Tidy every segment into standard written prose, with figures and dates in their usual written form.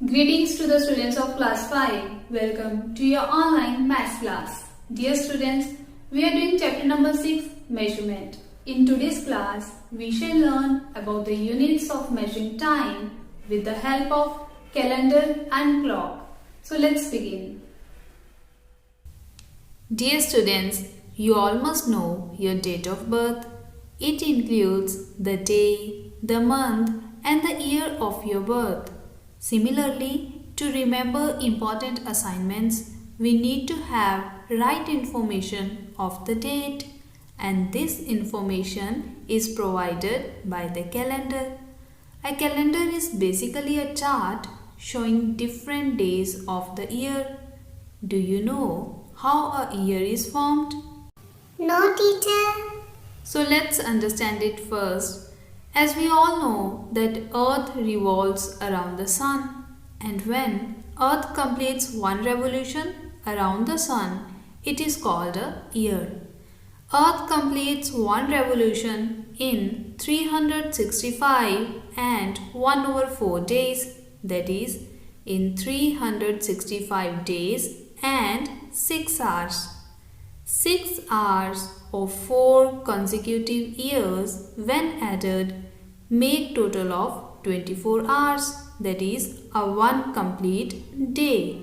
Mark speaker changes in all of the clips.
Speaker 1: Greetings to the students of class 5. Welcome to your online maths class. Dear students, we are doing chapter number 6, measurement. In today's class, we shall learn about the units of measuring time with the help of calendar and clock. So let's begin. Dear students, you all must know your date of birth. It includes the day, the month and the year of your birth. Similarly, to remember important assignments, we need to have right information of the date, and this information is provided by the calendar. A calendar is basically a chart showing different days of the year. Do you know how a year is formed?
Speaker 2: No, teacher.
Speaker 1: So let's understand it first. As we all know that Earth revolves around the Sun, and when Earth completes one revolution around the Sun, it is called a year. Earth completes one revolution in 365 and 1/4 days, that is, in 365 days and 6 hours. 6 hours of 4 consecutive years when added make total of 24 hours, that is a one complete day.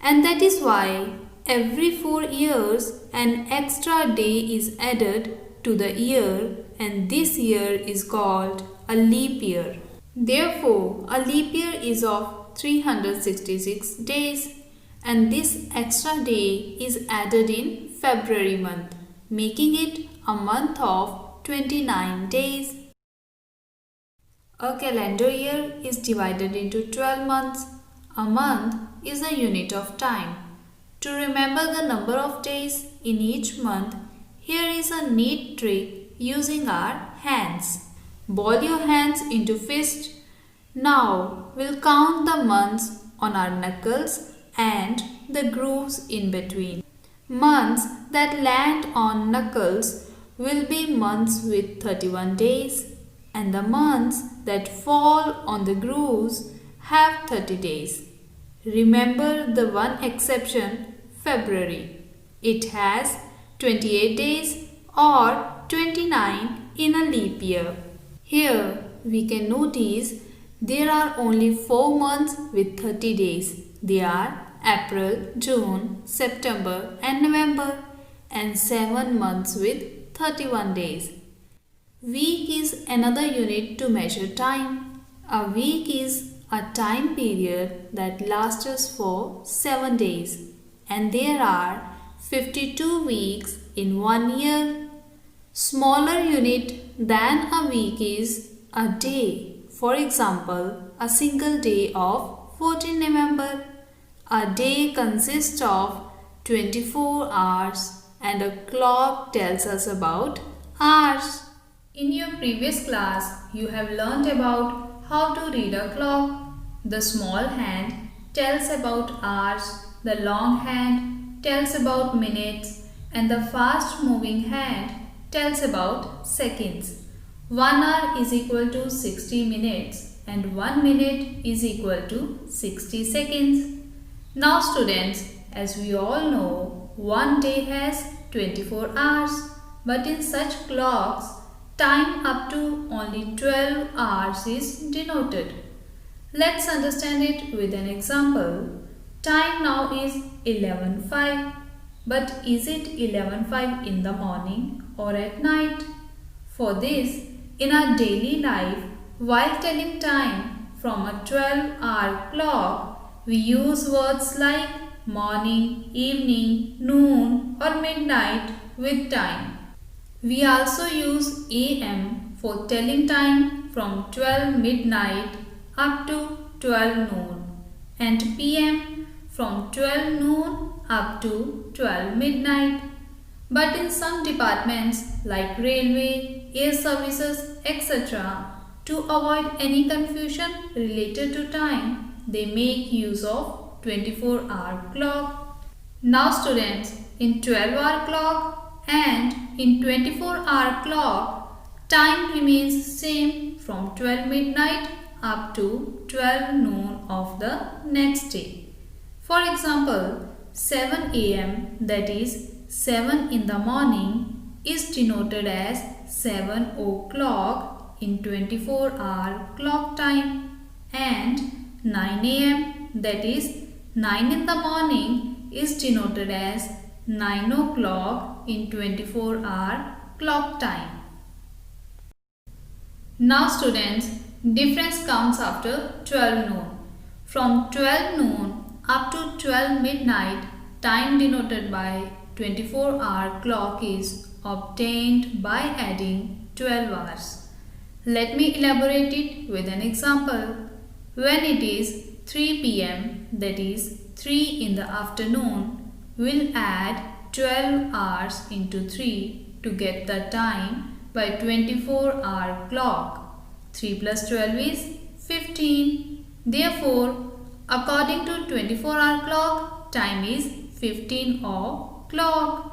Speaker 1: And that is why every 4 years an extra day is added to the year, and this year is called a leap year. Therefore, a leap year is of 366 days, and this extra day is added in February month, making it a month of 29 days. A calendar year is divided into 12 months. A month is a unit of time. To remember the number of days in each month, here is a neat trick using our hands. Ball your hands into fists. Now we'll count the months on our knuckles and the grooves in between. Months that land on knuckles will be months with 31 days, and the months that fall on the grooves have 30 days. Remember the one exception, February. It has 28 days or 29 in a leap year. Here we can notice there are only 4 months with 30 days. They are April, June, September and November, and 7 months with 31 days. Week is another unit to measure time. A week is a time period that lasts for 7 days, and there are 52 weeks in 1 year. Smaller unit than a week is a day. For example, a single day of 14 November. A day consists of 24 hours, and a clock tells us about hours. In your previous class, you have learned about how to read a clock. The small hand tells about hours, the long hand tells about minutes, and the fast moving hand tells about seconds. 1 hour is equal to 60 minutes and 1 minute is equal to 60 seconds. Now students, as we all know, one day has 24 hours, but in such clocks, time up to only 12 hours is denoted. Let's understand it with an example. Time now is 11:05, but is it 11:05 in the morning or at night? For this, in our daily life, while telling time from a 12-hour clock, we use words like morning, evening, noon or midnight with time. We also use AM for telling time from 12 midnight up to 12 noon, and PM from 12 noon up to 12 midnight. But in some departments like railway, air services, etc., to avoid any confusion related to time, they make use of 24-hour clock. Now students, in 12-hour clock and in 24-hour clock, time remains same from 12 midnight up to 12 noon of the next day. For example, 7 a.m., that is 7 in the morning, is denoted as 7 o'clock in 24-hour clock time, and 9 a.m., that is 9 in the morning, is denoted as 9 o'clock in 24-hour clock time. Now students, difference comes after 12 noon. From 12 noon up to 12 midnight, time denoted by 24-hour clock is obtained by adding 12 hours. Let me elaborate it with an example. When it is 3 p.m., that is 3 in the afternoon, we'll add 12 hours into 3 to get the time by 24-hour clock. 3 plus 12 is 15. Therefore, according to 24-hour clock, time is 15 o'clock.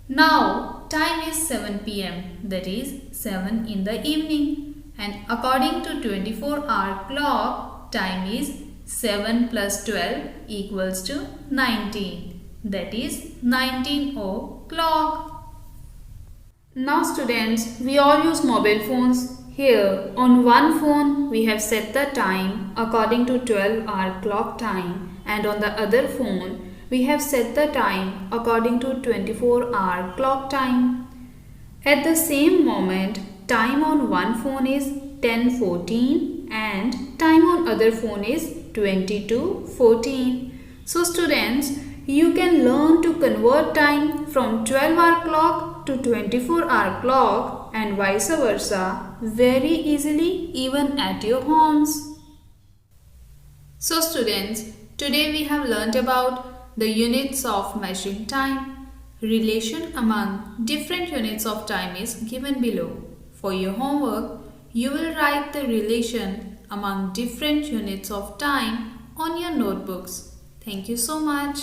Speaker 1: Now, time is 7 p.m., that is 7 in the evening, and according to 24-hour clock, time is 7 plus 12 equals to 19, that is 19 o'clock. Now students, we all use mobile phones. Here on one phone we have set the time according to 12-hour clock time, and on the other phone we have set the time according to 24-hour clock time. At the same moment, time on one phone is 10:14 and time on other phone is 22:14. So students, you can learn to convert time from 12-hour clock to 24-hour clock and vice versa very easily even at your homes. So students, today we have learnt about the units of measuring time. Relation among different units of time is given below. For your homework, you will write the relation among different units of time on your notebooks. Thank you so much.